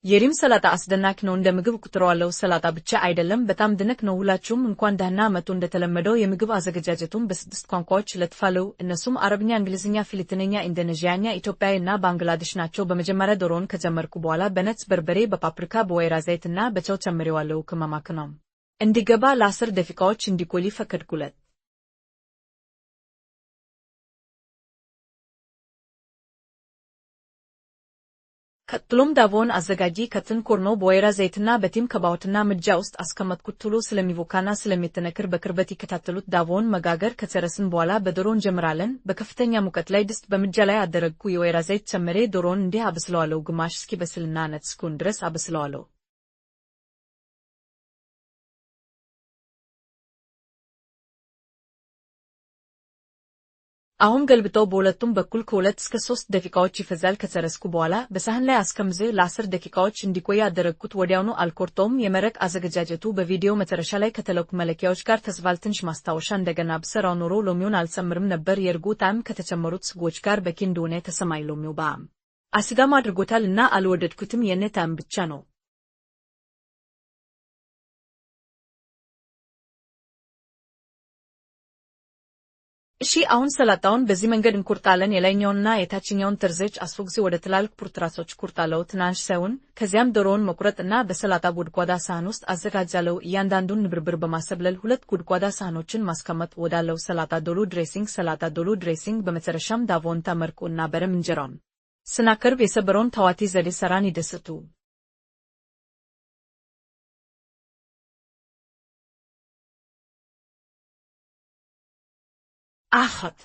የሪም ሰላጣ አስደናቂ ነው። እንደ ምግብ ቁጥረዋለው። ሰላጣ ብቻ አይደለም፣ በጣም ድንቅ ነው። ሁላችሁም እንኳን ደህና መጡ። እንደተለመደው የምግብ አዘገጃጀቱን በ6 ቋንቋዎች ለጥፋለው። እነሱም አረብኛ፣ እንግሊዝኛ፣ ፊሊፒንኛ፣ ኢንዶኔዥያኛ፣ ኢትዮጵያዊ እና ባንግላዴሽ ናቸው። በመጀመሪያ ዶሮውን ከጀመርኩ በኋላ በነጭ በርበሬ፣ በፓፕሪካ፣ በወይራ ዘይት እና በጨው ጨምሬዋለሁ። ቅመማ ቅመም እንዲገባ ለ10 ደቂቃዎች እንዲቆይ ፈቀድኩለት። ቀጥሎም ዳቦውን አዘጋጂ። ከትን ኮርኖ በወይራ ዘይትና በቲም ከባውትና ምድጃ ውስጥ አስቀመጥኩት። ቶሎ ስለሚቦካና ስለሚጠነክር በቅርበት ይከታተሉት። ዳቦውን መጋገር ከጨረስን በኋላ በዶሮ እንጀምራለን። በከፍተኛ ሙቀት ላይ ድስት በምድጃ ላይ አደረግኩ። የወይራ ዘይት ጨምሬ ዶሮውን እንዲህ አበስለዋለሁ። ግማሽ እስኪበስልና ነጭ እስኪሆን ድረስ አበስለዋለሁ። አሁን ገልብጠው በሁለቱም በኩል ከ2 እስከ 3 ደቂቃዎች ይፈዛል። ከጨረስኩ በኋላ በሳህን ላይ አስቀምጬ ለ10 ደቂቃዎች እንዲቆይ አደረግኩት። ወዲያውኑ አልቆርጠውም። የመረቅ አዘገጃጀቱ በቪዲዮ መጨረሻ ላይ ከተለኩ መለኪያዎች ጋር ተስፋል። ትንሽ ማስታወሻ እንደገና ብሰራው ኖሮ ሎሚውን አልጨምርም ነበር። የእርጎ ጣዕም ከተጨመሩት ስጎች ጋር በቂ እንደሆነ ተሰማኝ። ሎሚው በጣም አሲዳማ አድርጎታል እና አልወደድኩትም። የኔ ጣዕም ብቻ ነው። እሺ፣ አሁን ሰላጣውን በዚህ መንገድ እንቆርጣለን። የላይኛውንና የታችኛውን ጠርዞች አስወግጄ ወደ ትላልቅ ቁርጥራጮች እቆርጣለሁ። ትናንሽ ሳይሆን። ከዚያም ዶሮውን መቁረጥ እና በሰላጣ ጎድጓዳ ሳህን ውስጥ አዘጋጃለሁ። እያንዳንዱን ንብርብር በማሰብለል 2 ጎድጓዳ ሳህኖችን ማስቀመጥ ወዳለው ሰላጣ ዶሎ ድሬሲንግ። ሰላጣ ዶሎ ድሬሲንግ። በመጨረሻም ዳቦውን ተመርቆ እና በረም እንጀራውን ስናቀርብ የሰበረውን ታዋቲ ዘዴ ሰራን። ይደሰቱ። አሃት